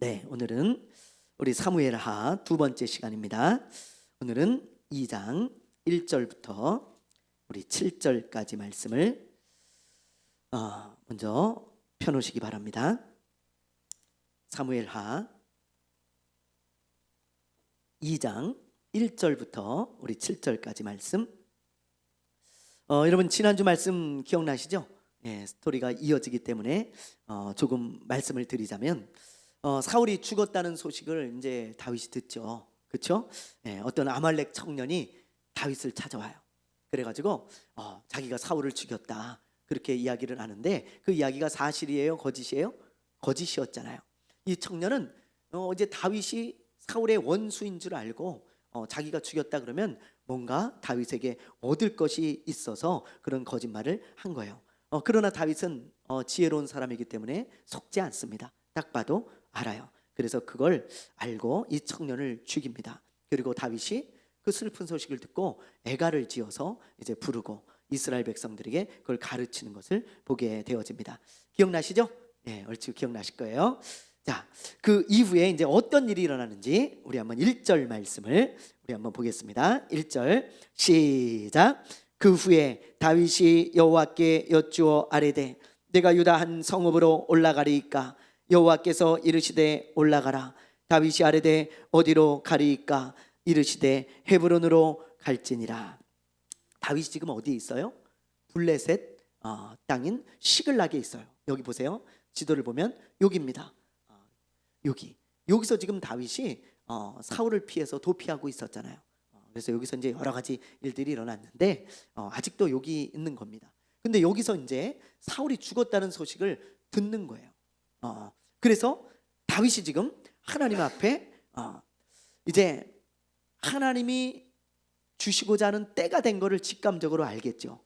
네, 오늘은 우리 사무엘하 두 번째 시간입니다. 오늘은 2장 1절부터 우리 7절까지 말씀을 먼저 펴놓으시기 바랍니다. 사무엘하 2장 1절부터 우리 7절까지 말씀. 여러분 지난주 말씀 기억나시죠? 스토리가 이어지기 때문에 조금 말씀을 드리자면 사울이 죽었다는 소식을 이제 다윗이 듣죠. 그렇죠? 어떤 아말렉 청년이 다윗을 찾아와요. 그래가지고 자기가 사울을 죽였다 그렇게 이야기를 하는데 그 이야기가 사실이에요? 거짓이에요? 거짓이었잖아요. 이 청년은 이제 다윗이 사울의 원수인 줄 알고 자기가 죽였다 그러면 뭔가 다윗에게 얻을 것이 있어서 그런 거짓말을 한 거예요. 그러나 다윗은 지혜로운 사람이기 때문에 속지 않습니다. 딱 봐도 알아요. 그래서 그걸 알고 이 청년을 죽입니다. 그리고 다윗이 그 슬픈 소식을 듣고 애가를 지어서 이제 부르고 이스라엘 백성들에게 그걸 가르치는 것을 보게 되어집니다. 기억나시죠? 얼추 기억나실 거예요. 자, 그 이후에 이제 어떤 일이 일어나는지 우리 한번 1절 말씀을 우리 한번 보겠습니다. 1절 시작. 그 후에 다윗이 여호와께 여쭈어 아뢰되 내가 유다 한 성읍으로 올라가리이까? 여호와께서 이르시되 올라가라. 다윗이 아뢰되 어디로 가리이까? 이르시되 헤브론으로 갈지니라. 다윗이 지금 어디에 있어요? 블레셋 땅인 시글락에 있어요. 여기 보세요. 지도를 보면 여기입니다. 여기서 지금 다윗이 사울을 피해서 도피하고 있었잖아요. 그래서 여기서 이제 여러 가지 일들이 일어났는데 아직도 여기 있는 겁니다. 근데 여기서 이제 사울이 죽었다는 소식을 듣는 거예요. 그래서 다윗이 지금 하나님 앞에 이제 하나님이 주시고자 하는 때가 된 거를 직감적으로 알겠죠.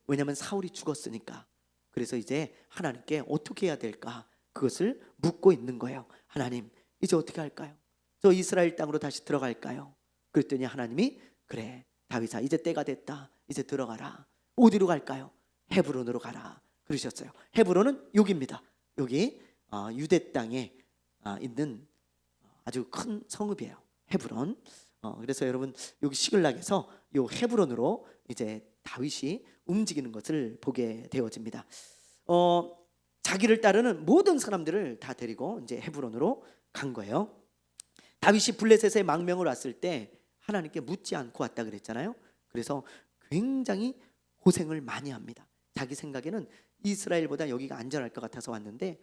왜냐하면 사울이 죽었으니까. 그래서 이제 하나님께 어떻게 해야 될까 그것을 묻고 있는 거예요. 하나님 이제 어떻게 할까요? 저 이스라엘 땅으로 다시 들어갈까요? 그랬더니 하나님이 그래 다윗아 이제 때가 됐다. 이제 들어가라. 어디로 갈까요? 헤브론으로 가라 그러셨어요. 헤브론은 여기입니다. 여기 유대 땅에 있는 아주 큰 성읍이에요. 헤브론. 그래서 여러분 여기 시글락에서 요 헤브론으로 이제 다윗이 움직이는 것을 보게 되어집니다. 자기를 따르는 모든 사람들을 다 데리고 이제 헤브론으로 간 거예요. 다윗이 블레셋에 망명을 왔을 때 하나님께 묻지 않고 왔다 그랬잖아요. 그래서 굉장히 고생을 많이 합니다. 자기 생각에는 이스라엘보다 여기가 안전할 것 같아서 왔는데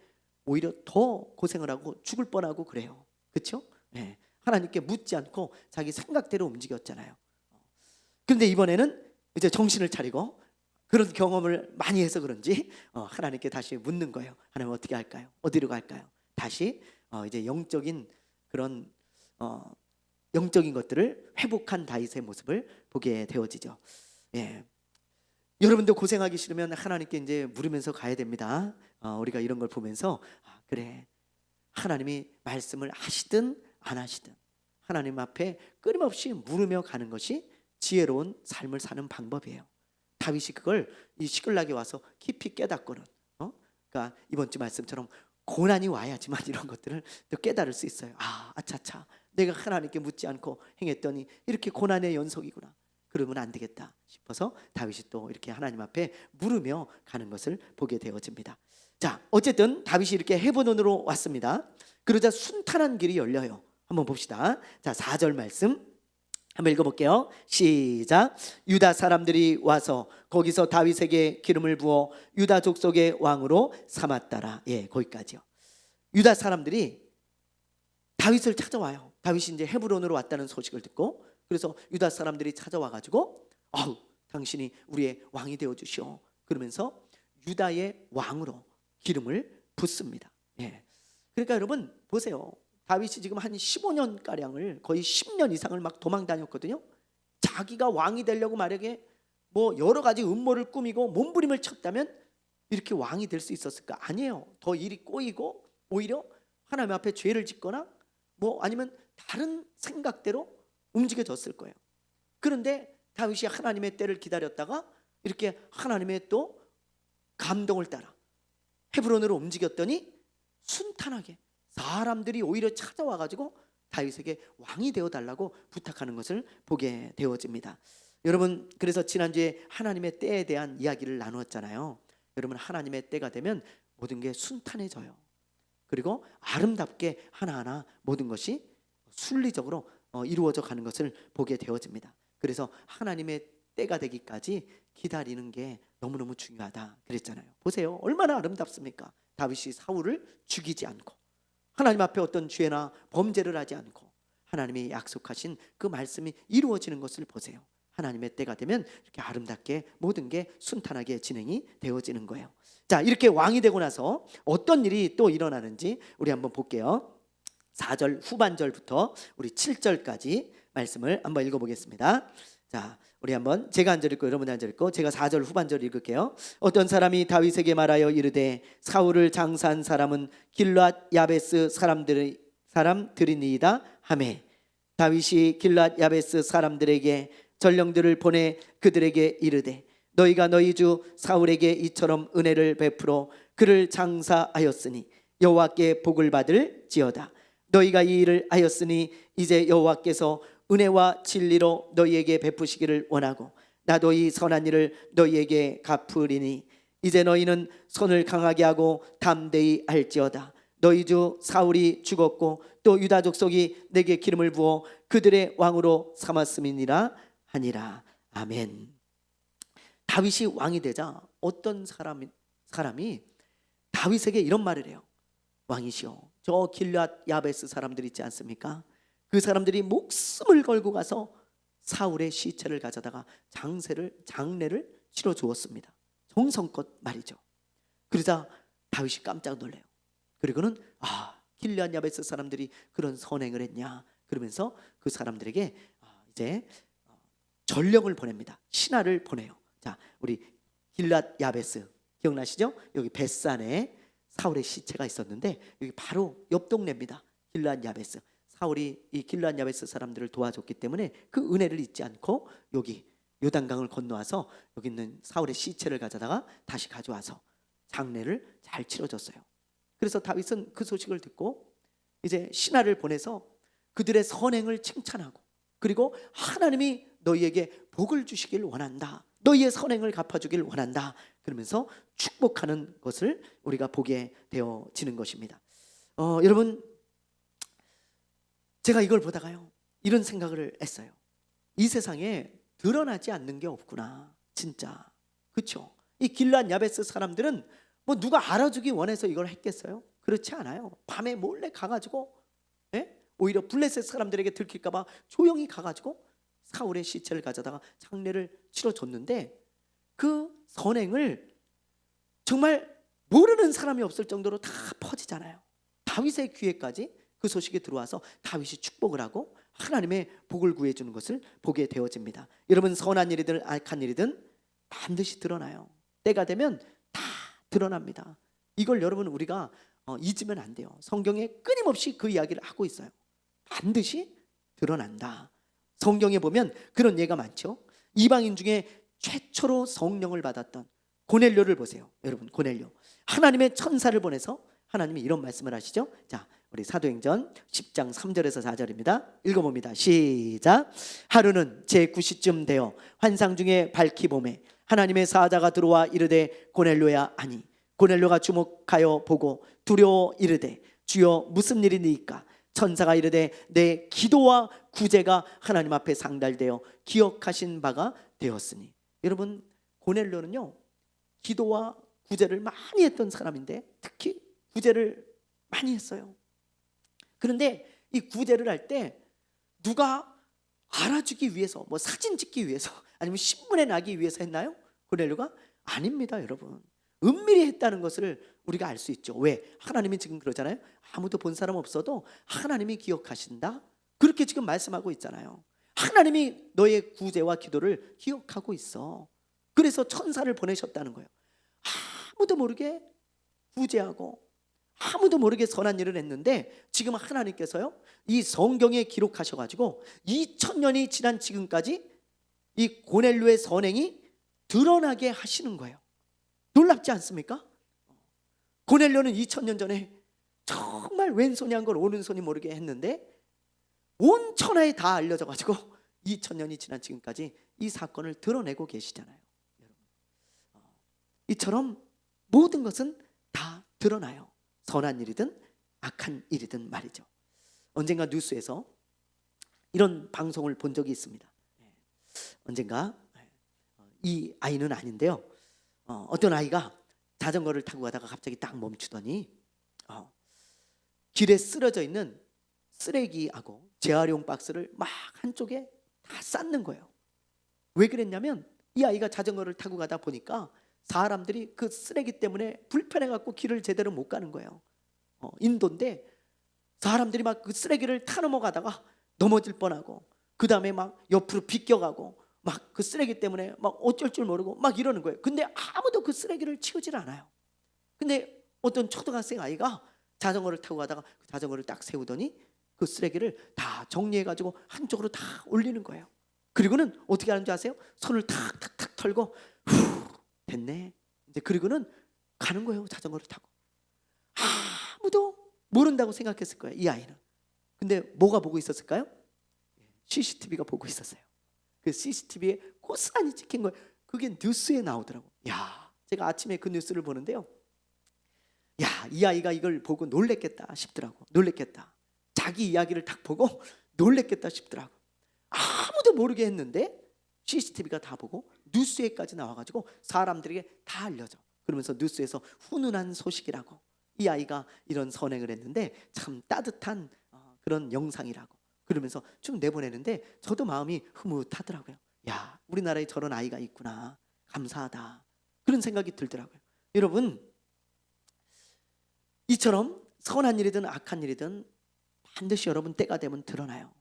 오히려 더 고생을 하고 죽을 뻔하고 그래요. 그렇죠? 하나님께 묻지 않고 자기 생각대로 움직였잖아요. 그런데 이번에는 이제 정신을 차리고 그런 경험을 많이 해서 그런지 하나님께 다시 묻는 거예요. 하나님 어떻게 할까요? 어디로 갈까요? 다시 이제 영적인 그런 영적인 것들을 회복한 다윗의 모습을 보게 되어지죠. 여러분도 고생하기 싫으면 하나님께 이제 물으면서 가야 됩니다. 우리가 이런 걸 보면서 그래 하나님이 말씀을 하시든 안 하시든 하나님 앞에 끊임없이 물으며 가는 것이 지혜로운 삶을 사는 방법이에요. 다윗이 그걸 이 시글락에 와서 깊이 깨닫고는 그러니까 이번 주 말씀처럼 고난이 와야지만 이런 것들을 또 깨달을 수 있어요. 아차차 내가 하나님께 묻지 않고 행했더니 이렇게 고난의 연속이구나. 그러면 안 되겠다 싶어서 다윗이 또 이렇게 하나님 앞에 물으며 가는 것을 보게 되어집니다. 자, 어쨌든 다윗이 이렇게 헤브론으로 왔습니다. 그러자 순탄한 길이 열려요. 한번 봅시다. 자, 4절 말씀 한번 읽어볼게요. 시작. 유다 사람들이 와서 거기서 다윗에게 기름을 부어 유다 족속의 왕으로 삼았더라. 거기까지요. 유다 사람들이 다윗을 찾아와요. 다윗이 이제 헤브론으로 왔다는 소식을 듣고 그래서 유다 사람들이 찾아와가지고 당신이 우리의 왕이 되어주시오 그러면서 유다의 왕으로 기름을 붓습니다. 그러니까 여러분 보세요. 다윗이 지금 한 15년가량을 거의 10년 이상을 막 도망 다녔거든요. 자기가 왕이 되려고 만약에 뭐 여러 가지 음모를 꾸미고 몸부림을 쳤다면 이렇게 왕이 될 수 있었을까? 아니에요. 더 일이 꼬이고 오히려 하나님 앞에 죄를 짓거나 뭐 아니면 다른 생각대로 움직여졌을 거예요. 그런데 다윗이 하나님의 때를 기다렸다가 이렇게 하나님의 또 감동을 따라 헤브론으로 움직였더니 순탄하게 사람들이 오히려 찾아와 가지고 다윗에게 왕이 되어 달라고 부탁하는 것을 보게 되어집니다. 여러분, 그래서 지난주에 하나님의 때에 대한 이야기를 나누었잖아요. 여러분, 하나님의 때가 되면 모든 게 순탄해져요. 그리고 아름답게 하나하나 모든 것이 순리적으로 이루어져 가는 것을 보게 되어집니다. 그래서 하나님의 때가 되기까지 기다리는 게 너무너무 중요하다 그랬잖아요. 보세요, 얼마나 아름답습니까? 다윗이 사울을 죽이지 않고, 하나님 앞에 어떤 죄나 범죄를 하지 않고 하나님이 약속하신 그 말씀이 이루어지는 것을 보세요. 하나님의 때가 되면 이렇게 아름답게 모든 게 순탄하게 진행이 되어지는 거예요. 자, 이렇게 왕이 되고 나서 어떤 일이 또 일어나는지 우리 한번 볼게요. 4절 후반절부터 우리 7절까지 말씀을 한번 읽어보겠습니다. 자, 우리 한번, 제가 한 절 읽고 여러분이 한 절 읽고 제가 4절 후반절 읽을게요. 어떤 사람이 다윗에게 말하여 이르되 사울을 장사한 사람은 길앗 야베스 사람들이니이다 하매, 다윗이 길앗 야베스 사람들에게 전령들을 보내 그들에게 이르되 너희가 너희 주 사울에게 이처럼 은혜를 베풀어 그를 장사하였으니 여호와께 복을 받을지어다. 너희가 이 일을 하였으니 이제 여호와께서 은혜와 진리로 너희에게 베푸시기를 원하고 나도 이 선한 일을 너희에게 갚으리니 이제 너희는 손을 강하게 하고 담대히 할지어다. 너희 주 사울이 죽었고 또 유다 족속이 내게 기름을 부어 그들의 왕으로 삼았음이니라 하니라. 아멘. 다윗이 왕이 되자 어떤 사람이 다윗에게 이런 말을 해요. 왕이시여, 저 길앗 야베스 사람들 있지 않습니까? 그 사람들이 목숨을 걸고 가서 사울의 시체를 가져다가 장례를 치러 주었습니다. 정성껏 말이죠. 그러자 다윗이 깜짝 놀래요. 그리고는 길앗 야베스 사람들이 그런 선행을 했냐 그러면서 그 사람들에게 이제 전령을 보냅니다. 신하를 보내요. 자, 우리 길앗 야베스 기억나시죠? 여기 벳산에 사울의 시체가 있었는데 여기 바로 옆 동네입니다. 길앗 야베스. 사울이 이 길앗 야베스 사람들을 도와줬기 때문에 그 은혜를 잊지 않고 여기 요단강을 건너와서 여기 있는 사울의 시체를 가져다가 다시 가져와서 장례를 잘 치러줬어요. 그래서 다윗은 그 소식을 듣고 이제 신하를 보내서 그들의 선행을 칭찬하고, 그리고 하나님이 너희에게 복을 주시길 원한다, 너희의 선행을 갚아주길 원한다 그러면서 축복하는 것을 우리가 보게 되어지는 것입니다. 여러분, 제가 이걸 보다가요 이런 생각을 했어요. 이 세상에 드러나지 않는 게 없구나, 진짜. 그렇죠? 이 길앗 야베스 사람들은 뭐 누가 알아주기 원해서 이걸 했겠어요? 그렇지 않아요. 밤에 몰래 가가지고 오히려 블레셋 사람들에게 들킬까 봐 조용히 가가지고 사울의 시체를 가져다가 장례를 치러줬는데 그 선행을 정말 모르는 사람이 없을 정도로 다 퍼지잖아요. 다윗의 귀에까지 그 소식이 들어와서 다윗이 축복을 하고 하나님의 복을 구해주는 것을 보게 되어집니다. 여러분, 선한 일이든 악한 일이든 반드시 드러나요. 때가 되면 다 드러납니다. 이걸 여러분 우리가 잊으면 안 돼요. 성경에 끊임없이 그 이야기를 하고 있어요. 반드시 드러난다. 성경에 보면 그런 예가 많죠. 이방인 중에 최초로 성령을 받았던 고넬료를 보세요. 여러분, 고넬료 하나님의 천사를 보내서 하나님이 이런 말씀을 하시죠. 자, 우리 사도행전 10장 3절에서 4절입니다. 읽어봅니다. 시작. 하루는 제9시쯤 되어 환상 중에 밝히 보매 하나님의 사자가 들어와 이르되 고넬료야 하니, 고넬료가 주목하여 보고 두려워 이르되 주여 무슨 일이니까? 천사가 이르되 내 기도와 구제가 하나님 앞에 상달되어 기억하신 바가 되었으니. 여러분, 고넬료는요 기도와 구제를 많이 했던 사람인데 특히 구제를 많이 했어요. 그런데 이 구제를 할 때 누가 알아주기 위해서, 뭐 사진 찍기 위해서, 아니면 신문에 나기 위해서 했나요? 고넬료가? 아닙니다. 여러분, 은밀히 했다는 것을 우리가 알 수 있죠. 왜? 하나님이 지금 그러잖아요. 아무도 본 사람 없어도 하나님이 기억하신다, 그렇게 지금 말씀하고 있잖아요. 하나님이 너의 구제와 기도를 기억하고 있어. 그래서 천사를 보내셨다는 거예요. 아무도 모르게 구제하고 아무도 모르게 선한 일을 했는데 지금 하나님께서요 이 성경에 기록하셔가지고 2000년이 지난 지금까지 이 고넬료의 선행이 드러나게 하시는 거예요. 놀랍지 않습니까? 고넬료는 2000년 전에 정말 왼손이 한 걸 오른손이 모르게 했는데 온 천하에 다 알려져 가지고 2000년이 지난 지금까지 이 사건을 드러내고 계시잖아요. 여러분. 이처럼 모든 것은 다 드러나요. 선한 일이든 악한 일이든 말이죠. 언젠가 뉴스에서 이런 방송을 본 적이 있습니다. 언젠가 이 아이는 아닌데요. 어떤 아이가 자전거를 타고 가다가 갑자기 딱 멈추더니 길에 쓰러져 있는 쓰레기하고 재활용 박스를 막 한쪽에 다 쌓는 거예요. 왜 그랬냐면 이 아이가 자전거를 타고 가다 보니까 사람들이 그 쓰레기 때문에 불편해 갖고 길을 제대로 못 가는 거예요. 인도인데 사람들이 막 그 쓰레기를 타 넘어가다가 넘어질 뻔하고 그 다음에 막 옆으로 비껴가고 막 그 쓰레기 때문에 막 어쩔 줄 모르고 막 이러는 거예요. 근데 아무도 그 쓰레기를 치우질 않아요. 근데 어떤 초등학생 아이가 자전거를 타고 가다가 그 자전거를 딱 세우더니 그 쓰레기를 다 정리해가지고 한쪽으로 다 올리는 거예요. 그리고는 어떻게 하는 줄 아세요? 손을 탁탁탁 털고 후 됐네. 이제 그리고는 가는 거예요. 자전거를 타고. 아무도 모른다고 생각했을 거예요. 이 아이는. 근데 뭐가 보고 있었을까요? CCTV가 보고 있었어요. 그 CCTV에 고스란히 찍힌 거예요. 그게 뉴스에 나오더라고. 야, 제가 아침에 그 뉴스를 보는데요. 야, 이 아이가 이걸 보고 놀랬겠다 싶더라고. 놀랬겠다. 자기 이야기를 딱 보고 놀랬겠다 싶더라고. 아무도 모르게 했는데 CCTV가 다 보고 뉴스에까지 나와가지고 사람들에게 다 알려져. 그러면서 뉴스에서 훈훈한 소식이라고. 이 아이가 이런 선행을 했는데 참 따뜻한 그런 영상이라고. 그러면서 쭉 내보내는데 저도 마음이 흐뭇하더라고요. 야, 우리나라에 저런 아이가 있구나. 감사하다. 그런 생각이 들더라고요. 여러분, 이처럼 선한 일이든 악한 일이든 반드시 여러분 때가 되면 드러나요.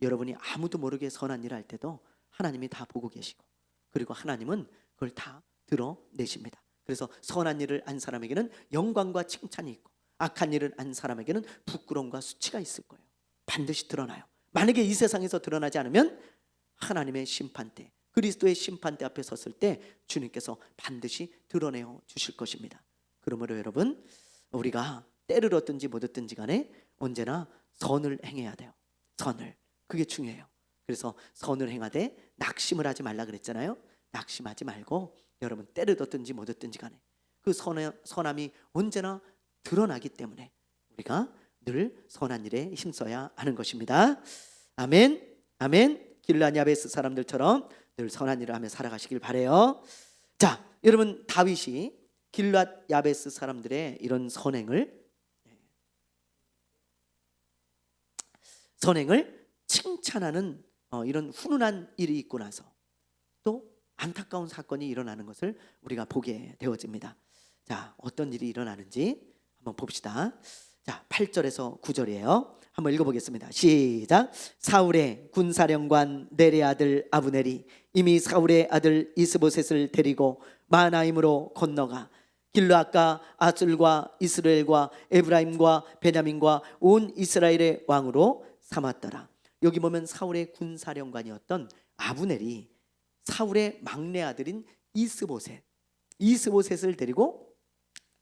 여러분이 아무도 모르게 선한 일을 할 때도 하나님이 다 보고 계시고 그리고 하나님은 그걸 다 드러내십니다. 그래서 선한 일을 한 사람에게는 영광과 칭찬이 있고 악한 일을 한 사람에게는 부끄러움과 수치가 있을 거예요. 반드시 드러나요. 만약에 이 세상에서 드러나지 않으면 하나님의 심판대, 그리스도의 심판대 앞에 섰을 때 주님께서 반드시 드러내어 주실 것입니다. 그러므로 여러분, 우리가 때를 얻든지 못 얻든지 간에 언제나 선을 행해야 돼요. 선을. 그게 중요해요. 그래서 선을 행하되 낙심을 하지 말라 그랬잖아요. 낙심하지 말고 여러분 때를 얻든지 못 얻든지 간에 그 선함이 언제나 드러나기 때문에 우리가 늘 선한 일에 힘써야 하는 것입니다. 아멘. 아멘. 길르앗 야베스 사람들처럼 늘 선한 일을 하며 살아가시길 바라요. 자, 여러분 다윗이 길르앗 야베스 사람들의 이런 선행을 칭찬하는 이런 훈훈한 일이 있고 나서 또 안타까운 사건이 일어나는 것을 우리가 보게 되어집니다. 자, 어떤 일이 일어나는지 한번 봅시다. 자, 8절에서 9절이에요. 한번 읽어보겠습니다. 시작. 사울의 군사령관 넬의 아들 아브넬이 이미 사울의 아들 이스보셋을 데리고 마하나임으로 건너가 길르앗과 아술과 이스라엘과 에브라임과 베냐민과 온 이스라엘의 왕으로 삼았더라. 여기 보면 사울의 군사령관이었던 아브넬이 사울의 막내 아들인 이스보셋을 데리고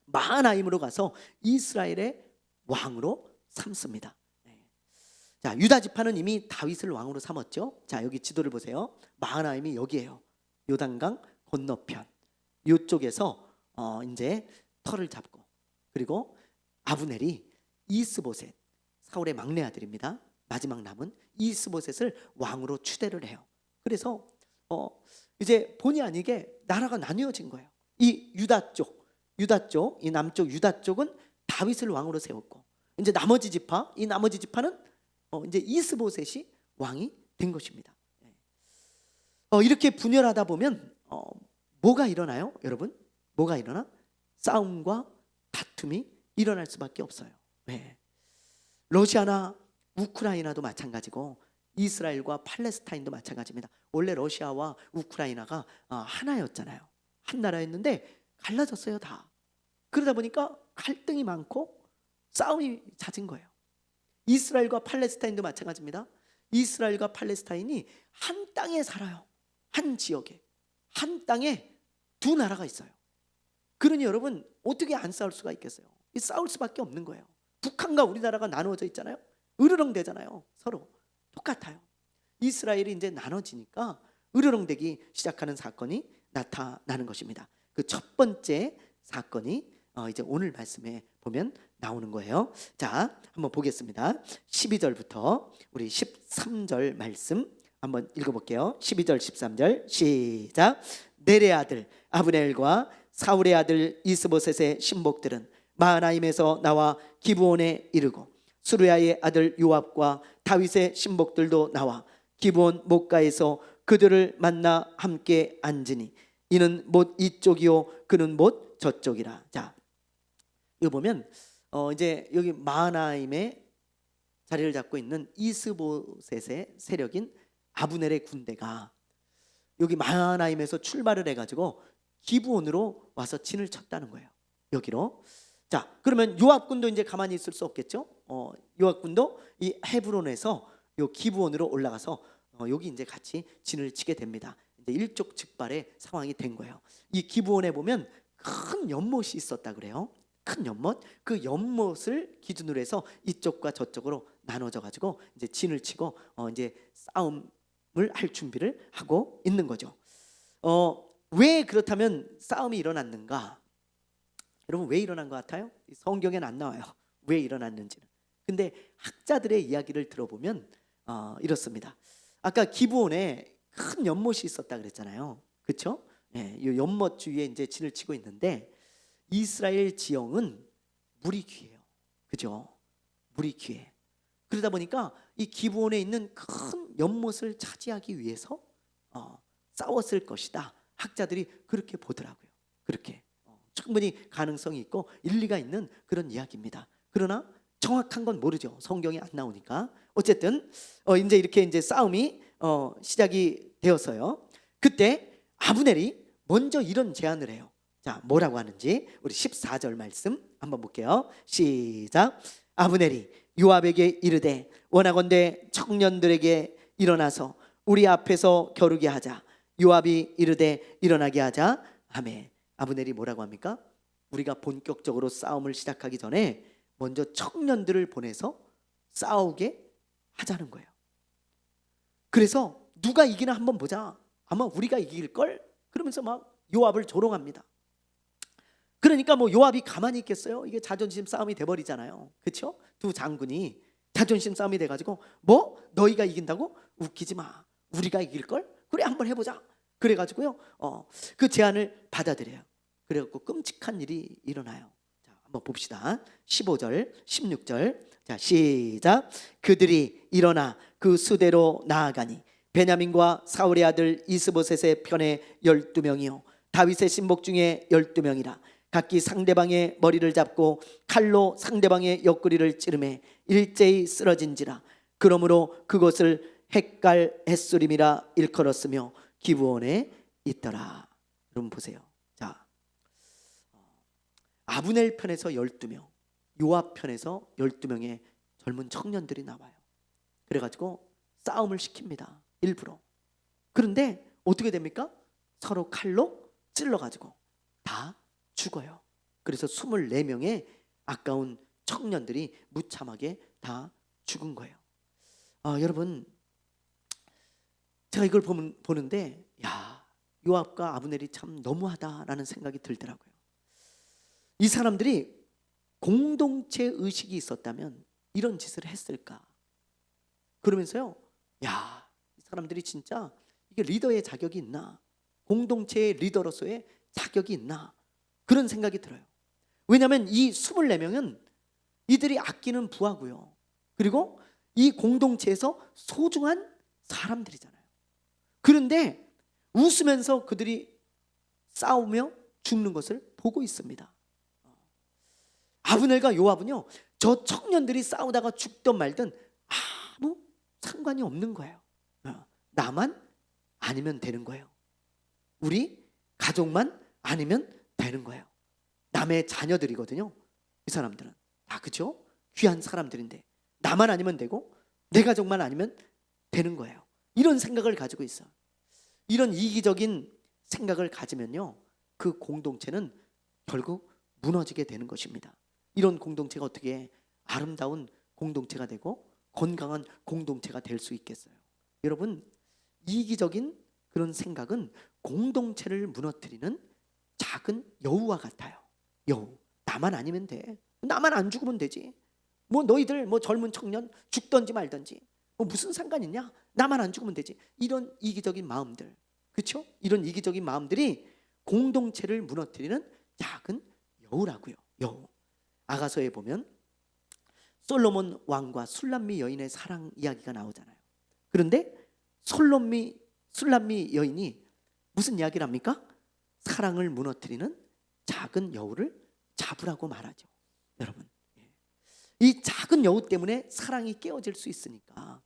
마하나임으로 가서 이스라엘의 왕으로 삼습니다. 자, 유다 지파는 이미 다윗을 왕으로 삼았죠. 자, 여기 지도를 보세요. 마하나임이 여기에요. 요단강 건너편 이쪽에서 이제 터를 잡고, 그리고 아브넬이 이스보셋, 사울의 막내 아들입니다. 마지막 남은 이스보셋을 왕으로 추대를 해요. 그래서 이제 본의 아니게 나라가 나뉘어진 거예요. 이 유다 쪽, 이 남쪽 유다 쪽은 다윗을 왕으로 세웠고, 이제 나머지 지파는 이제 이스보셋이 왕이 된 것입니다. 이렇게 분열하다 보면 뭐가 일어나요, 여러분? 뭐가 일어나? 싸움과 다툼이 일어날 수밖에 없어요. 네. 러시아나 우크라이나도 마찬가지고 이스라엘과 팔레스타인도 마찬가지입니다. 원래 러시아와 우크라이나가 하나였잖아요. 한 나라였는데 갈라졌어요, 다. 그러다 보니까 갈등이 많고 싸움이 잦은 거예요. 이스라엘과 팔레스타인도 마찬가지입니다. 이스라엘과 팔레스타인이 한 땅에 살아요. 한 지역에, 한 땅에 두 나라가 있어요. 그러니 여러분 어떻게 안 싸울 수가 있겠어요? 싸울 수밖에 없는 거예요. 북한과 우리나라가 나누어져 있잖아요. 으르렁대잖아요. 서로 똑같아요. 이스라엘이 이제 나눠지니까 으르렁대기 시작하는 사건이 나타나는 것입니다. 그 첫 번째 사건이 이제 오늘 말씀에 보면 나오는 거예요. 자, 한번 보겠습니다. 12절부터 우리 13절 말씀 한번 읽어볼게요. 12절 13절 시작. 넬의 아들 아브넬과 사울의 아들 이스보셋의 신복들은 마하나임에서 나와 기브온에 이르고 수르야의 아들 요압과 다윗의 신복들도 나와 기브온 목가에서 그들을 만나 함께 앉으니 이는 못 이쪽이요 그는 못 저쪽이라. 자, 이거 보면 이제 여기 마하나임에 자리를 잡고 있는 이스보셋의 세력인 아브넬의 군대가 여기 마하나임에서 출발을 해가지고 기브온으로 와서 진을 쳤다는 거예요. 여기로. 자, 그러면 요압군도 이제 가만히 있을 수 없겠죠. 요압군도 이 헤브론에서 요 기브온으로 올라가서 여기 이제 같이 진을 치게 됩니다. 이제 일촉즉발의 상황이 된 거예요. 이 기브온에 보면 큰 연못이 있었다 그래요. 큰 연못. 그 연못을 기준으로 해서 이쪽과 저쪽으로 나눠져 가지고 이제 진을 치고 이제 싸움을 할 준비를 하고 있는 거죠. 왜 그렇다면 싸움이 일어났는가? 여러분, 왜 일어난 것 같아요? 성경에는 안 나와요. 왜 일어났는지는. 근데 학자들의 이야기를 들어보면 이렇습니다. 아까 기브온에 큰 연못이 있었다 그랬잖아요. 그렇죠? 예, 이 연못 주위에 이제 진을 치고 있는데 이스라엘 지형은 물이 귀해요. 그죠? 물이 귀해. 그러다 보니까 이 기브온에 있는 큰 연못을 차지하기 위해서 싸웠을 것이다. 학자들이 그렇게 보더라고요. 그렇게 충분히 가능성이 있고 일리가 있는 그런 이야기입니다. 그러나 정확한 건 모르죠. 성경이 안 나오니까. 어쨌든 이제 이렇게 이제 싸움이 시작이 되었어요. 그때 아브넬이 먼저 이런 제안을 해요. 자, 뭐라고 하는지 우리 14절 말씀 한번 볼게요. 시작. 아브넬이 요압에게 이르되 원하건대 청년들에게 일어나서 우리 앞에서 겨루게 하자. 요압이 이르되 일어나게 하자. 아멘. 아브넬이 뭐라고 합니까? 우리가 본격적으로 싸움을 시작하기 전에 먼저 청년들을 보내서 싸우게 하자는 거예요. 그래서 누가 이기나 한번 보자. 아마 우리가 이길걸? 그러면서 막 요압을 조롱합니다. 그러니까 뭐 요압이 가만히 있겠어요? 이게 자존심 싸움이 돼버리잖아요. 그렇죠? 두 장군이 자존심 싸움이 돼가지고 뭐? 너희가 이긴다고? 웃기지 마. 우리가 이길걸? 그래, 한번 해보자. 그래가지고요 그 제안을 받아들여요. 그래갖고 끔찍한 일이 일어나요. 자, 한번 봅시다. 15절 16절 자, 시작. 그들이 일어나 그 수대로 나아가니 베냐민과 사울의 아들 이스보셋의 편에 12명이요 다윗의 신복 중에 12명이라 각기 상대방의 머리를 잡고 칼로 상대방의 옆구리를 찌르매 일제히 쓰러진지라. 그러므로 그것을 헷갈 햇소림이라 일컬었으며 기브온에 있더라. 여러분 보세요. 자, 아브넬 편에서 12명, 요압 편에서 12명의 젊은 청년들이 나와요. 그래가지고 싸움을 시킵니다. 일부러. 그런데 어떻게 됩니까? 서로 칼로 찔러가지고 다 죽어요. 그래서 24명의 아까운 청년들이 무참하게 다 죽은 거예요. 여러분, 제가 이걸 보는데 야, 요압과 아브넬이 참 너무하다라는 생각이 들더라고요. 이 사람들이 공동체 의식이 있었다면 이런 짓을 했을까? 그러면서요, 야, 이 사람들이 진짜 이게 리더의 자격이 있나? 공동체의 리더로서의 자격이 있나? 그런 생각이 들어요. 왜냐하면 이 24명은 이들이 아끼는 부하고요. 그리고 이 공동체에서 소중한 사람들이잖아요. 그런데 웃으면서 그들이 싸우며 죽는 것을 보고 있습니다. 아브넬과 요압은요, 저 청년들이 싸우다가 죽든 말든 아무 상관이 없는 거예요. 나만 아니면 되는 거예요. 우리 가족만 아니면 되는 거예요. 남의 자녀들이거든요. 이 사람들은 다 그죠? 귀한 사람들인데 나만 아니면 되고 내 가족만 아니면 되는 거예요. 이런 생각을 가지고 있어. 이런 이기적인 생각을 가지면요, 그 공동체는 결국 무너지게 되는 것입니다. 이런 공동체가 어떻게 아름다운 공동체가 되고 건강한 공동체가 될 수 있겠어요? 여러분, 이기적인 그런 생각은 공동체를 무너뜨리는 작은 여우와 같아요. 여우. 나만 아니면 돼. 나만 안 죽으면 되지. 뭐 너희들 뭐 젊은 청년 죽든지 말든지 뭐 무슨 상관 있냐? 나만 안 죽으면 되지. 이런 이기적인 마음들, 그렇죠? 이런 이기적인 마음들이 공동체를 무너뜨리는 작은 여우라고요. 여우. 아가서에 보면 솔로몬 왕과 술람미 여인의 사랑 이야기가 나오잖아요. 그런데 술람미 여인이 무슨 이야기를 합니까? 사랑을 무너뜨리는 작은 여우를 잡으라고 말하죠. 여러분, 이 작은 여우 때문에 사랑이 깨어질 수 있으니까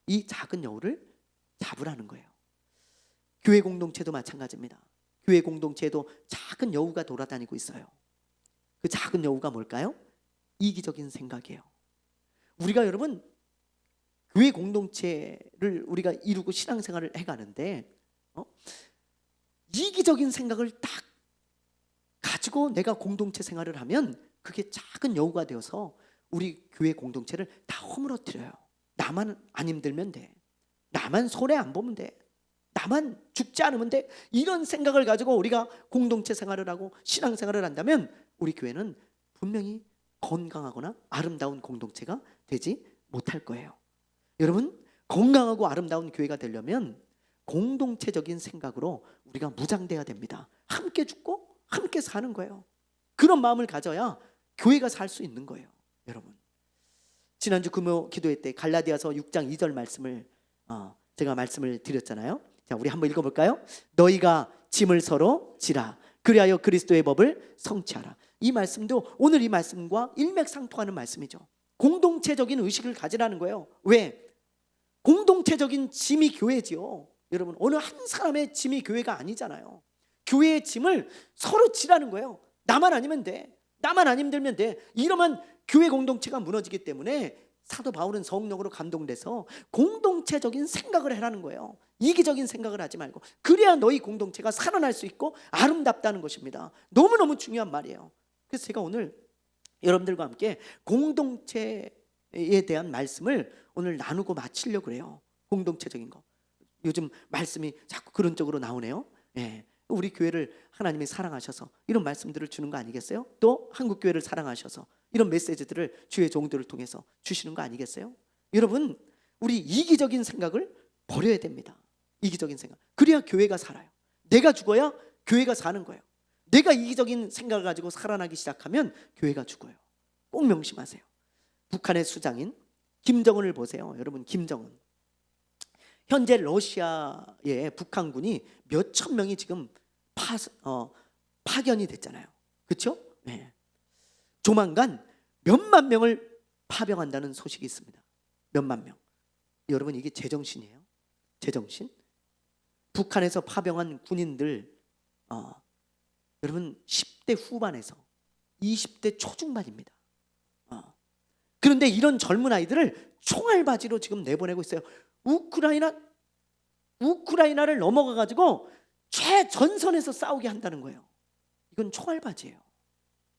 이 작은 여우를 잡으라는 거예요. 교회 공동체도 마찬가지입니다. 교회 공동체에도 작은 여우가 돌아다니고 있어요. 그 작은 여우가 뭘까요? 이기적인 생각이에요. 우리가 여러분 교회 공동체를 우리가 이루고 신앙생활을 해가는데 이기적인 생각을 딱 가지고 내가 공동체 생활을 하면 그게 작은 여우가 되어서 우리 교회 공동체를 다 허물어뜨려요. 나만 안 힘들면 돼. 나만 손해 안 보면 돼. 나만 죽지 않으면 돼. 이런 생각을 가지고 우리가 공동체 생활을 하고 신앙생활을 한다면 우리 교회는 분명히 건강하거나 아름다운 공동체가 되지 못할 거예요. 여러분, 건강하고 아름다운 교회가 되려면 공동체적인 생각으로 우리가 무장돼야 됩니다. 함께 죽고 함께 사는 거예요. 그런 마음을 가져야 교회가 살 수 있는 거예요. 여러분, 지난주 금요 기도회 때 갈라디아서 6장 2절 말씀을 제가 말씀을 드렸잖아요. 자, 우리 한번 읽어볼까요? 너희가 짐을 서로 지라 그리하여 그리스도의 법을 성취하라. 이 말씀도 오늘 이 말씀과 일맥상통하는 말씀이죠. 공동체적인 의식을 가지라는 거예요. 왜? 공동체적인 짐이 교회지요. 여러분, 어느 한 사람의 짐이 교회가 아니잖아요. 교회의 짐을 서로 지라는 거예요. 나만 아니면 돼. 나만 안 힘들면 돼. 이러면 교회 공동체가 무너지기 때문에 사도 바울은 성령으로 감동돼서 공동체적인 생각을 해라는 거예요. 이기적인 생각을 하지 말고. 그래야 너희 공동체가 살아날 수 있고 아름답다는 것입니다. 너무너무 중요한 말이에요. 그래서 제가 오늘 여러분들과 함께 공동체에 대한 말씀을 오늘 나누고 마치려고 그래요. 공동체적인 거. 요즘 말씀이 자꾸 그런 쪽으로 나오네요. 우리 교회를 하나님이 사랑하셔서 이런 말씀들을 주는 거 아니겠어요? 또 한국교회를 사랑하셔서 이런 메시지들을 주의 종들을 통해서 주시는 거 아니겠어요? 여러분, 우리 이기적인 생각을 버려야 됩니다. 이기적인 생각. 그래야 교회가 살아요. 내가 죽어야 교회가 사는 거예요. 내가 이기적인 생각을 가지고 살아나기 시작하면 교회가 죽어요. 꼭 명심하세요. 북한의 수장인 김정은을 보세요. 여러분, 김정은. 현재 러시아의 북한군이 몇천 명이 지금 파견이 됐잖아요. 그렇죠? 네. 조만간 몇만 명을 파병한다는 소식이 있습니다. 몇만 명. 여러분, 이게 제정신이에요? 제정신? 북한에서 파병한 군인들 여러분 10대 후반에서 20대 초중반입니다. 그런데 이런 젊은 아이들을 총알바지로 지금 내보내고 있어요. 우크라이나를 넘어가 가지고 최전선에서 싸우게 한다는 거예요. 이건 총알바지예요.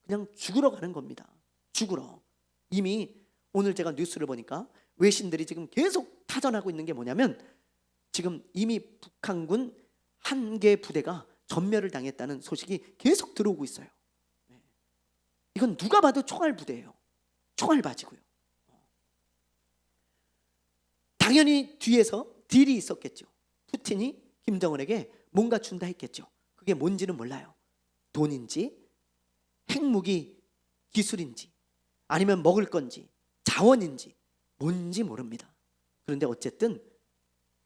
그냥 죽으러 가는 겁니다. 죽으러. 이미 오늘 제가 뉴스를 보니까 외신들이 지금 계속 타전하고 있는 게 뭐냐면 지금 이미 북한군 한 개 부대가 전멸을 당했다는 소식이 계속 들어오고 있어요. 이건 누가 봐도 총알 부대예요. 총알바지고요. 당연히 뒤에서 딜이 있었겠죠. 푸틴이 김정은에게 뭔가 준다 했겠죠. 그게 뭔지는 몰라요. 돈인지 핵무기 기술인지 아니면 먹을 건지 자원인지 뭔지 모릅니다. 그런데 어쨌든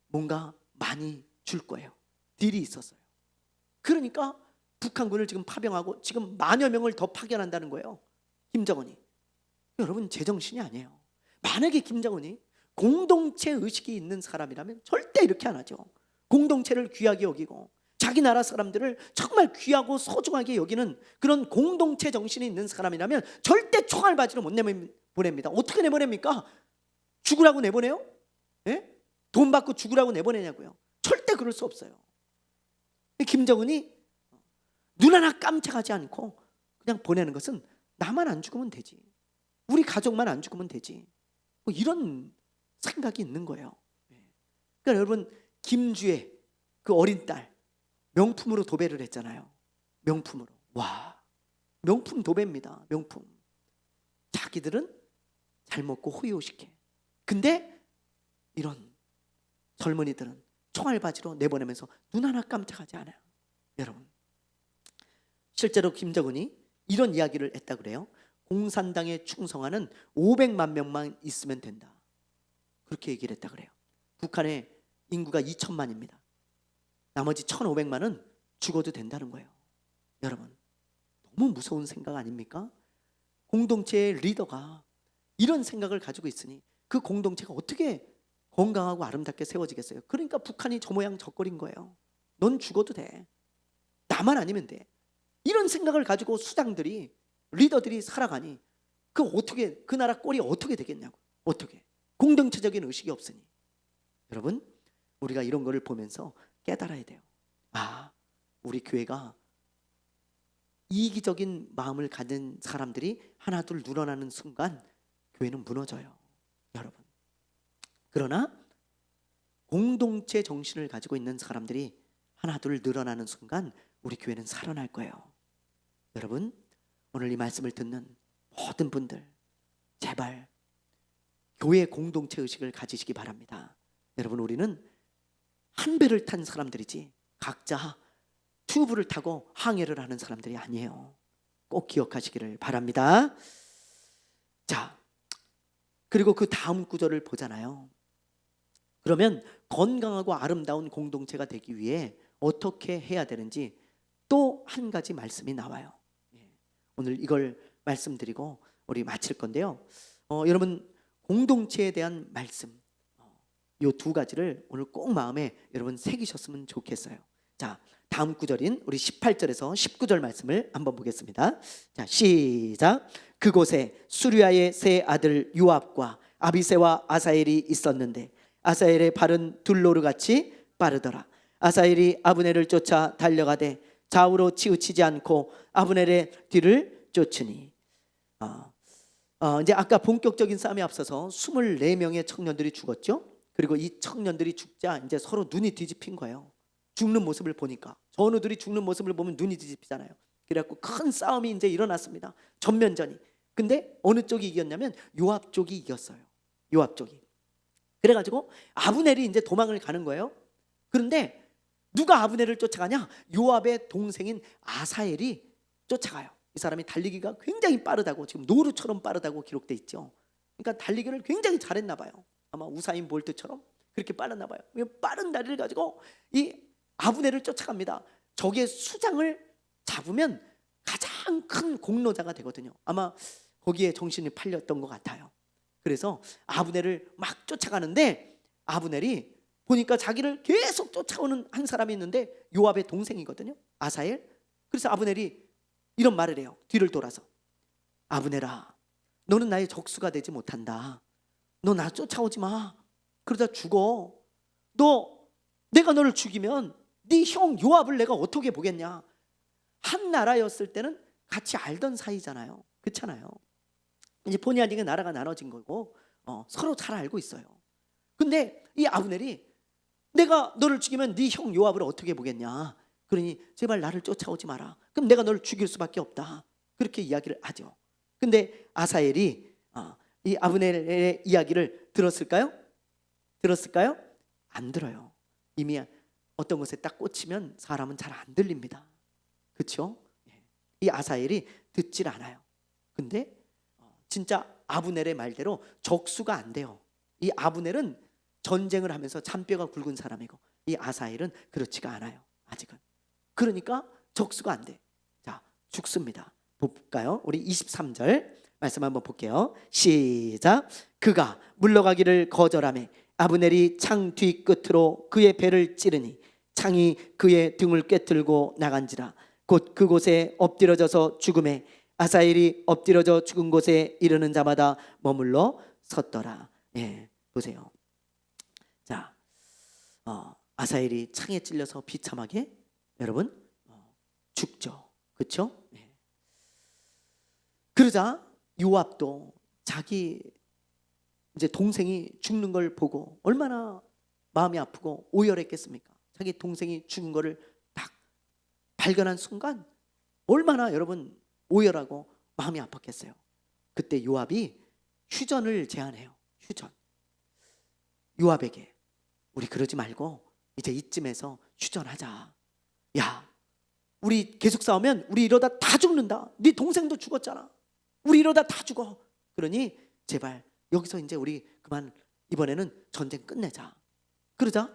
뭔가 많이 줄 거예요. 딜이 있었어요. 그러니까 북한군을 지금 파병하고 지금 만여 명을 더 파견한다는 거예요. 김정은이. 여러분, 제정신이 아니에요. 만약에 김정은이 공동체 의식이 있는 사람이라면 절대 이렇게 안 하죠. 공동체를 귀하게 여기고 자기 나라 사람들을 정말 귀하고 소중하게 여기는 그런 공동체 정신이 있는 사람이라면 절대 총알바지로 못 내보냅니다. 어떻게 내보냅니까? 죽으라고 내보내요? 예? 돈 받고 죽으라고 내보내냐고요? 절대 그럴 수 없어요. 김정은이 눈 하나 깜짝하지 않고 그냥 보내는 것은 나만 안 죽으면 되지. 우리 가족만 안 죽으면 되지. 뭐 이런 생각이 있는 거예요. 그러니까 여러분, 김주의 그 어린 딸 명품으로 도배를 했잖아요. 명품으로. 와, 명품 도배입니다. 명품. 자기들은 잘 먹고 호의호식해. 근데 이런 젊은이들은 총알바지로 내보내면서 눈 하나 깜짝하지 않아요. 여러분, 실제로 김정은이 이런 이야기를 했다 그래요. 공산당에 충성하는 500만 명만 있으면 된다. 그렇게 얘기를 했다 그래요. 북한의 인구가 2천만입니다. 나머지 1,500만은 죽어도 된다는 거예요. 여러분, 너무 무서운 생각 아닙니까? 공동체의 리더가 이런 생각을 가지고 있으니 그 공동체가 어떻게 건강하고 아름답게 세워지겠어요? 그러니까 북한이 저 모양 저 꼴인 거예요. 넌 죽어도 돼. 나만 아니면 돼. 이런 생각을 가지고 수장들이, 리더들이 살아가니 그 나라 꼴이 어떻게 되겠냐고. 어떻게? 공동체적인 의식이 없으니. 여러분, 우리가 이런 거를 보면서 깨달아야 돼요. 아, 우리 교회가 이기적인 마음을 가진 사람들이 하나 둘 늘어나는 순간 교회는 무너져요. 여러분, 그러나 공동체 정신을 가지고 있는 사람들이 하나 둘 늘어나는 순간 우리 교회는 살아날 거예요. 여러분, 오늘 이 말씀을 듣는 모든 분들, 제발 교회 공동체 의식을 가지시기 바랍니다. 여러분, 우리는 한 배를 탄 사람들이지 각자 튜브를 타고 항해를 하는 사람들이 아니에요. 꼭 기억하시기를 바랍니다. 자, 그리고 그 다음 구절을 보잖아요. 그러면 건강하고 아름다운 공동체가 되기 위해 어떻게 해야 되는지 또 한 가지 말씀이 나와요. 오늘 이걸 말씀드리고 우리 마칠 건데요. 여러분, 공동체에 대한 말씀, 이 두 가지를 오늘 꼭 마음에 여러분 새기셨으면 좋겠어요. 자, 다음 구절인 우리 18절에서 19절 말씀을 한번 보겠습니다. 자, 시작. 그곳에 수리아의 세 아들 요압과 아비새와 아사엘이 있었는데 아사엘의 발은 둘로르같이 빠르더라. 아사엘이 아브넬을 쫓아 달려가되 좌우로 치우치지 않고 아브넬의 뒤를 쫓으니. 이제 아까 본격적인 싸움에 앞서서 24명의 청년들이 죽었죠. 그리고 이 청년들이 죽자 이제 서로 눈이 뒤집힌 거예요. 죽는 모습을 보니까. 전우들이 죽는 모습을 보면 눈이 뒤집히잖아요. 그래갖고 큰 싸움이 이제 일어났습니다. 전면전이. 근데 어느 쪽이 이겼냐면 요압 쪽이 이겼어요. 요압 쪽이. 그래가지고 아브넬이 이제 도망을 가는 거예요. 그런데 누가 아브넬을 쫓아가냐? 요압의 동생인 아사엘이 쫓아가요. 이 사람이 달리기가 굉장히 빠르다고, 지금 노루처럼 빠르다고 기록돼 있죠. 그러니까 달리기를 굉장히 잘했나 봐요. 아마 우사인 볼트처럼 그렇게 빨랐나 봐요. 빠른 다리를 가지고 이 아브넬을 쫓아갑니다. 적의 수장을 잡으면 가장 큰 공로자가 되거든요. 아마 거기에 정신이 팔렸던 것 같아요. 그래서 아브넬을 막 쫓아가는데 아브넬이 보니까 자기를 계속 쫓아오는 한 사람이 있는데 요압의 동생이거든요. 아사엘. 그래서 아브넬이 이런 말을 해요. 뒤를 돌아서. 아브넬아, 너는 나의 적수가 되지 못한다. 너 나 쫓아오지 마. 그러다 죽어. 내가 너를 죽이면 네 형 요압을 내가 어떻게 보겠냐. 한 나라였을 때는 같이 알던 사이잖아요. 그렇잖아요. 이제 본의 아니게 나라가 나눠진 거고 서로 잘 알고 있어요. 근데 이 아브넬이 내가 너를 죽이면 네 형 요압을 어떻게 보겠냐. 그러니 제발 나를 쫓아오지 마라. 그럼 내가 너를 죽일 수밖에 없다. 그렇게 이야기를 하죠. 근데 아사엘이 이 아브넬의 이야기를 들었을까요? 들었을까요? 안 들어요. 이미 어떤 것에 딱 꽂히면 사람은 잘 안 들립니다. 그렇죠? 이 아사엘이 듣질 않아요. 근데 진짜 아브넬의 말대로 적수가 안 돼요. 이 아브넬은 전쟁을 하면서 잔뼈가 굵은 사람이고 이 아사엘은 그렇지가 않아요. 아직은. 그러니까 적수가 안 돼. 자, 죽습니다. 볼까요? 우리 23절 말씀 한번 볼게요. 시작. 그가 물러가기를 거절하매 아브넬이 창 뒤끝으로 그의 배를 찌르니 창이 그의 등을 꿰뚫고 나간지라. 곧 그곳에 엎드려져서 죽음에 아사엘이 엎드려져 죽은 곳에 이르는 자마다 머물러 섰더라. 보세요. 자, 아사엘이 창에 찔려서 비참하게 여러분 죽죠. 그렇죠? 그러자 요압도 자기 이제 동생이 죽는 걸 보고 얼마나 마음이 아프고 오열했겠습니까? 자기 동생이 죽은 거를 딱 발견한 순간 얼마나 여러분 오열하고 마음이 아팠겠어요. 그때 요압이 휴전을 제안해요. 휴전. 요압에게 우리 그러지 말고 이제 이쯤에서 휴전하자. 야, 우리 계속 싸우면 우리 이러다 다 죽는다. 네 동생도 죽었잖아. 우리 이러다 다 죽어. 그러니 제발 여기서 이제 우리 그만 이번에는 전쟁 끝내자. 그러자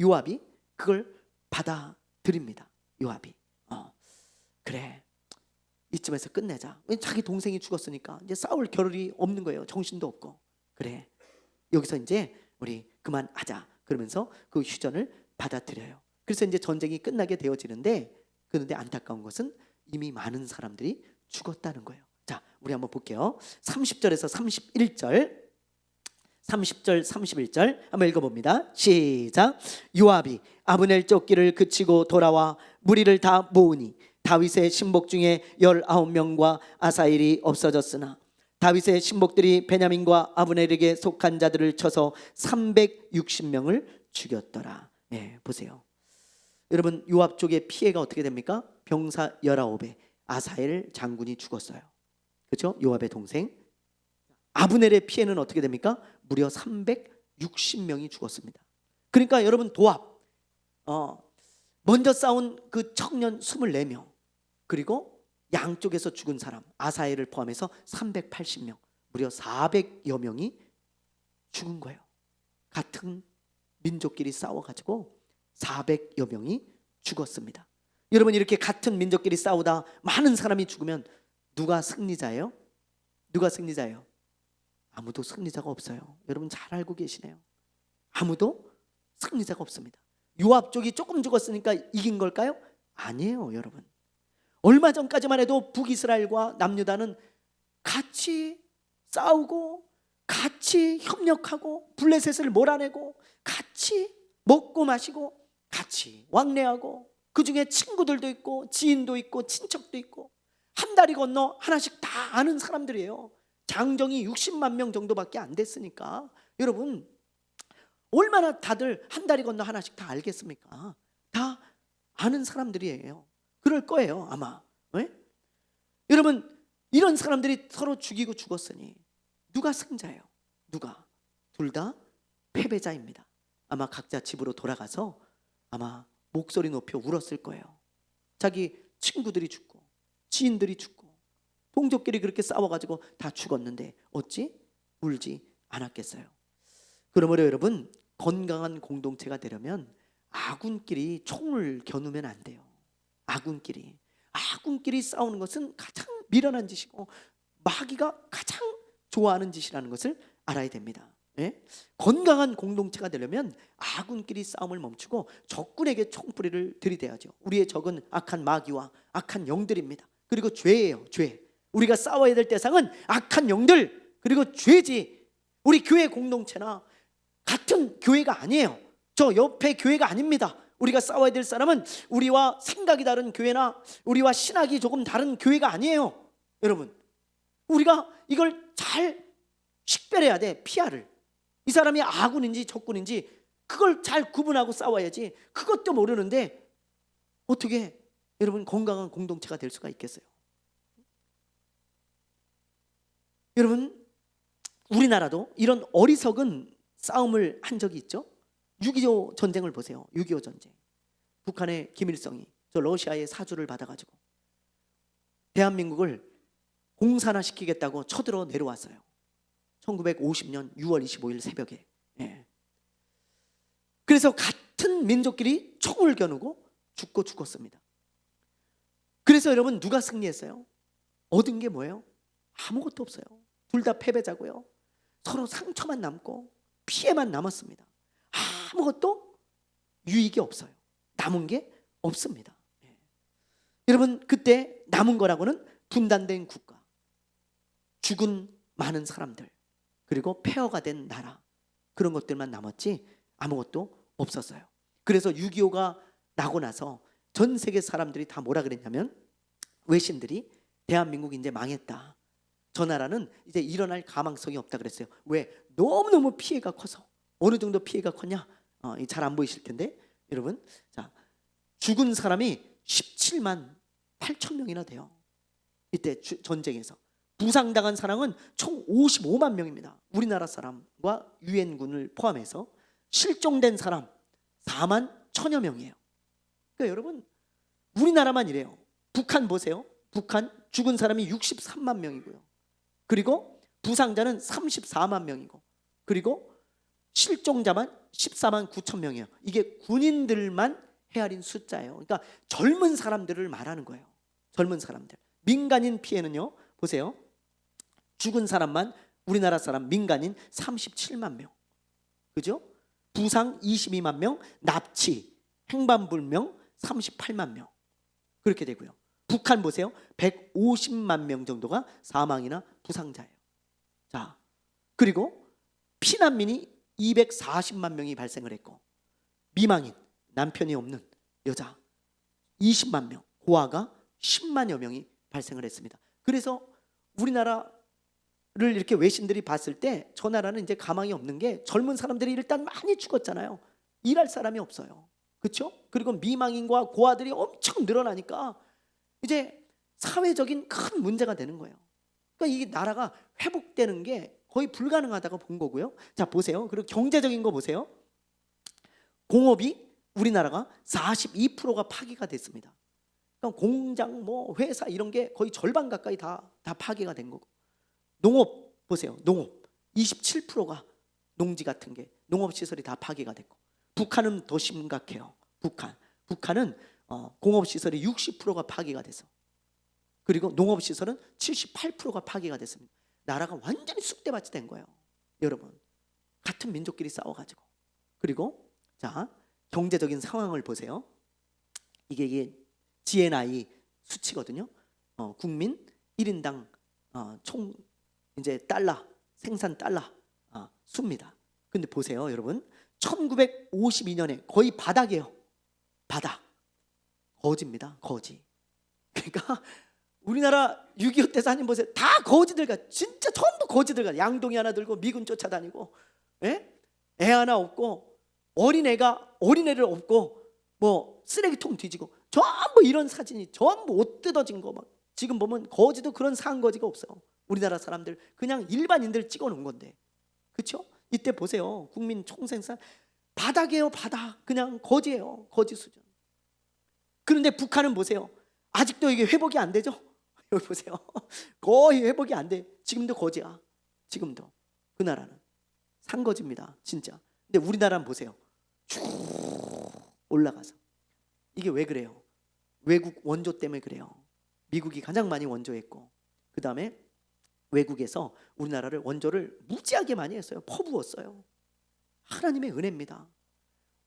요압이 그걸 받아들입니다. 요압이 그래, 이쯤에서 끝내자. 자기 동생이 죽었으니까 이제 싸울 겨를이 없는 거예요. 정신도 없고. 그래, 여기서 이제 우리 그만하자. 그러면서 그 휴전을 받아들여요. 그래서 이제 전쟁이 끝나게 되어지는데, 그런데 안타까운 것은 이미 많은 사람들이 죽었다는 거예요. 자, 우리 한번 볼게요. 30절에서 31절, 30절 31절 한번 읽어봅니다. 시작. 요압이 아브넬 쫓기를 그치고 돌아와 무리를 다 모으니 다윗의 신복 중에 19명과 아사엘이 없어졌으나 다윗의 신복들이 베냐민과 아브넬에게 속한 자들을 쳐서 360명을 죽였더라. 네, 보세요. 여러분, 요압 쪽의 피해가 어떻게 됩니까? 병사 19에 아사엘 장군이 죽었어요. 그렇죠? 요압의 동생. 아브넬의 피해는 어떻게 됩니까? 무려 360명이 죽었습니다. 그러니까 여러분, 도합 먼저 싸운 그 청년 24명, 그리고 양쪽에서 죽은 사람 아사엘을 포함해서 380명, 무려 400여 명이 죽은 거예요. 같은 민족끼리 싸워가지고 400여 명이 죽었습니다. 여러분, 이렇게 같은 민족끼리 싸우다 많은 사람이 죽으면 누가 승리자예요? 누가 승리자예요? 아무도 승리자가 없어요. 여러분 잘 알고 계시네요. 아무도 승리자가 없습니다. 요압 쪽이 조금 죽었으니까 이긴 걸까요? 아니에요, 여러분. 얼마 전까지만 해도 북이스라엘과 남유다는 같이 싸우고 같이 협력하고 블레셋을 몰아내고 같이 먹고 마시고 같이 왕래하고, 그 중에 친구들도 있고 지인도 있고 친척도 있고 한 다리 건너 하나씩 다 아는 사람들이에요. 장정이 60만 명 정도밖에 안 됐으니까 여러분 얼마나 다들 한 다리 건너 하나씩 다 알겠습니까? 다 아는 사람들이에요. 그럴 거예요 아마. 네? 여러분, 이런 사람들이 서로 죽이고 죽었으니 누가 승자예요? 누가? 둘 다 패배자입니다. 아마 각자 집으로 돌아가서 아마 목소리 높여 울었을 거예요. 자기 친구들이 죽고 지인들이 죽고 동족끼리 그렇게 싸워가지고 다 죽었는데 어찌 울지 않았겠어요? 그러므로 여러분, 건강한 공동체가 되려면 아군끼리 총을 겨누면 안 돼요. 아군끼리 싸우는 것은 가장 미련한 짓이고 마귀가 가장 좋아하는 짓이라는 것을 알아야 됩니다. 예? 건강한 공동체가 되려면 아군끼리 싸움을 멈추고 적군에게 총뿌리를 들이대야죠. 우리의 적은 악한 마귀와 악한 영들입니다. 그리고 죄예요, 죄. 우리가 싸워야 될 대상은 악한 영들 그리고 죄지. 우리 교회 공동체나 같은 교회가 아니에요. 저 옆에 교회가 아닙니다. 우리가 싸워야 될 사람은 우리와 생각이 다른 교회나 우리와 신학이 조금 다른 교회가 아니에요. 여러분, 우리가 이걸 잘 식별해야 돼. PR을. 이 사람이 아군인지 적군인지 그걸 잘 구분하고 싸워야지. 그것도 모르는데 어떻게 여러분 건강한 공동체가 될 수가 있겠어요? 여러분, 우리나라도 이런 어리석은 싸움을 한 적이 있죠. 6.25 전쟁을 보세요. 6.25 전쟁. 북한의 김일성이 저 러시아의 사주를 받아가지고 대한민국을 공산화시키겠다고 쳐들어 내려왔어요. 1950년 6월 25일 새벽에. 예. 그래서 같은 민족끼리 총을 겨누고 죽었습니다. 그래서 여러분, 누가 승리했어요? 얻은 게 뭐예요? 아무것도 없어요. 둘 다 패배자고요. 서로 상처만 남고 피해만 남았습니다. 아무것도 유익이 없어요. 남은 게 없습니다. 예. 여러분, 그때 남은 거라고는 분단된 국가, 죽은 많은 사람들, 그리고 폐허가 된 나라, 그런 것들만 남았지 아무것도 없었어요. 그래서 6.25가 나고 나서 전 세계 사람들이 다 뭐라 그랬냐면, 외신들이 대한민국 이제 망했다, 저 나라는 이제 일어날 가망성이 없다 그랬어요. 왜? 너무너무 피해가 커서. 어느 정도 피해가 컸냐? 잘 안 보이실 텐데 여러분, 자, 죽은 사람이 17만 8천 명이나 돼요. 이때 전쟁에서 부상당한 사람은 총 55만 명입니다. 우리나라 사람과 유엔군을 포함해서 실종된 사람 4만 1천여 명이에요. 그러니까 여러분, 우리나라만 이래요. 북한 보세요. 북한 죽은 사람이 63만 명이고요. 그리고 부상자는 34만 명이고, 그리고 실종자만 14만 9천 명이에요. 이게 군인들만 헤아린 숫자예요. 그러니까 젊은 사람들을 말하는 거예요. 젊은 사람들. 민간인 피해는요, 보세요. 죽은 사람만 우리나라 사람 민간인 37만 명, 그죠? 부상 22만 명, 납치, 행방불명 38만 명, 그렇게 되고요. 북한 보세요. 150만 명 정도가 사망이나 부상자예요. 자, 그리고 피난민이 240만 명이 발생을 했고, 미망인, 남편이 없는 여자 20만 명, 고아가 10만여 명이 발생을 했습니다. 그래서 우리나라를 이렇게 외신들이 봤을 때 저 나라는 이제 가망이 없는 게, 젊은 사람들이 일단 많이 죽었잖아요. 일할 사람이 없어요. 그렇죠? 그리고 미망인과 고아들이 엄청 늘어나니까 이제 사회적인 큰 문제가 되는 거예요. 그러니까 이 나라가 회복되는 게 거의 불가능하다고 본 거고요. 자, 보세요. 그리고 경제적인 거 보세요. 공업이 우리나라가 42%가 파기가 됐습니다. 그러니까 공장, 뭐 회사 이런 게 거의 절반 가까이 다 파기가 된 거고, 농업 보세요. 농업 27%가, 농지 같은 게, 농업 시설이 다 파기가 됐고, 북한은 더 심각해요. 북한은 공업 시설이 60%가 파기가 돼서, 그리고 농업 시설은 78%가 파기가 됐습니다. 나라가 완전히 쑥대밭이 된 거예요. 여러분, 같은 민족끼리 싸워가지고. 그리고 자, 경제적인 상황을 보세요. 이게 GNI 수치거든요. 국민 1인당 총 이제 달러, 생산 달러 수입니다. 근데 보세요, 여러분. 1952년에 거의 바닥이에요. 바닥. 거지입니다. 거지. 그러니까 우리나라 6.25 때 사님 보세요. 다 거지들가, 진짜 전부 거지들가. 양동이 하나 들고 미군 쫓아다니고, 애 하나 없고, 어린애를 업고, 뭐 쓰레기통 뒤지고, 전부 이런 사진이, 전부 옷 뜯어진 거 막. 지금 보면 거지도 그런 상거지가 없어요. 우리나라 사람들 그냥 일반인들 찍어놓은 건데, 그렇죠? 이때 보세요. 국민 총생산 바닥이에요. 바닥. 그냥 거지예요. 거지 수준. 그런데 북한은 보세요. 아직도 이게 회복이 안 되죠? 여기 보세요. 거의 회복이 안 돼. 지금도 거지야. 지금도. 그 나라는 산거지입니다. 진짜. 근데 우리나라는 보세요. 쭉 올라가서. 이게 왜 그래요? 외국 원조 때문에 그래요. 미국이 가장 많이 원조했고, 그 다음에 외국에서 우리나라를 원조를 무지하게 많이 했어요. 퍼부었어요. 하나님의 은혜입니다.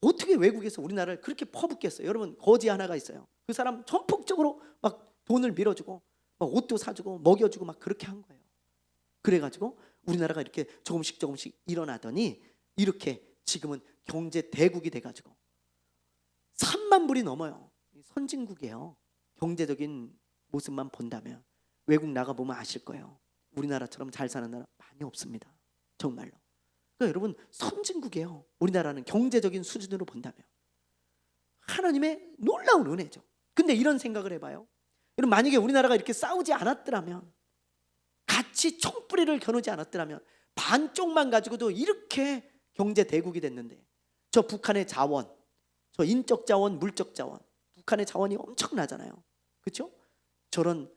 어떻게 외국에서 우리나라를 그렇게 퍼붓겠어요? 여러분, 거지 하나가 있어요. 그 사람 전폭적으로 막 돈을 밀어주고, 막 옷도 사주고 먹여주고 막 그렇게 한 거예요. 그래가지고 우리나라가 이렇게 조금씩 일어나더니, 이렇게 지금은 경제 대국이 돼가지고 3만 불이 넘어요. 선진국이에요. 경제적인 모습만 본다면. 외국 나가보면 아실 거예요. 우리나라처럼 잘 사는 나라 많이 없습니다. 정말로. 그러니까 여러분, 선진국이에요. 우리나라는 경제적인 수준으로 본다면. 하나님의 놀라운 은혜죠. 근데 이런 생각을 해봐요. 여러분, 만약에 우리나라가 이렇게 싸우지 않았더라면, 같이 총뿌리를 겨누지 않았더라면, 반쪽만 가지고도 이렇게 경제 대국이 됐는데, 저 북한의 자원, 저 인적 자원, 물적 자원, 북한의 자원이 엄청나잖아요. 그렇죠? 저런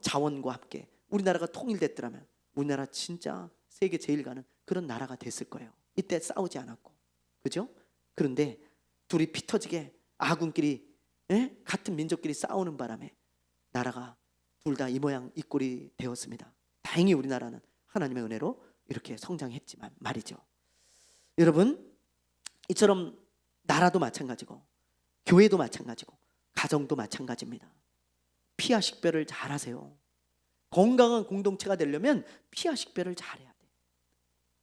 자원과 함께 우리나라가 통일됐더라면 우리나라 진짜 세계 제일 가는 그런 나라가 됐을 거예요. 이때 싸우지 않았고, 그죠? 그런데 둘이 피 터지게 아군끼리, 같은 민족끼리 싸우는 바람에 나라가 둘 다 이 모양 이 꼴이 되었습니다. 다행히 우리나라는 하나님의 은혜로 이렇게 성장했지만 말이죠. 여러분, 이처럼 나라도 마찬가지고, 교회도 마찬가지고, 가정도 마찬가지입니다. 피하 식별을 잘 하세요. 건강한 공동체가 되려면 피하 식별을 잘해야 돼.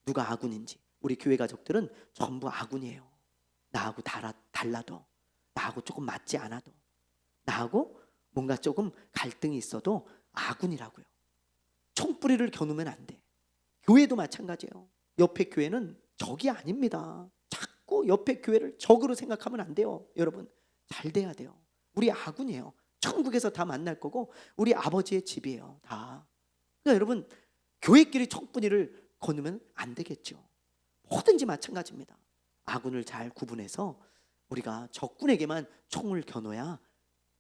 누가 아군인지. 우리 교회 가족들은 전부 아군이에요. 나하고 달라도, 나하고 조금 맞지 않아도, 나하고 뭔가 조금 갈등이 있어도 아군이라고요. 총뿌리를 겨누면 안 돼. 교회도 마찬가지예요. 옆에 교회는 적이 아닙니다. 자꾸 옆에 교회를 적으로 생각하면 안 돼요. 여러분 잘 돼야 돼요. 우리 아군이에요. 천국에서 다 만날 거고 우리 아버지의 집이에요. 다. 그러니까 여러분 교회끼리 총뿌리를 거누면 안 되겠죠. 뭐든지 마찬가지입니다. 아군을 잘 구분해서 우리가 적군에게만 총을 겨눠야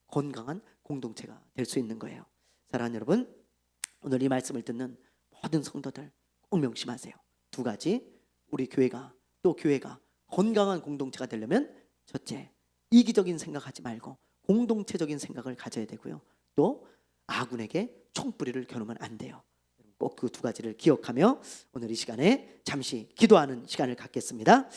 건강한 공동체가 될 수 있는 거예요. 사랑하는 여러분, 오늘 이 말씀을 듣는 모든 성도들 꼭 명심하세요. 두 가지, 우리 교회가 또 교회가 건강한 공동체가 되려면 첫째, 이기적인 생각하지 말고 공동체적인 생각을 가져야 되고요. 또 아군에게 총뿌리를 겨누면 안 돼요. 꼭 그 두 가지를 기억하며 오늘 이 시간에 잠시 기도하는 시간을 갖겠습니다.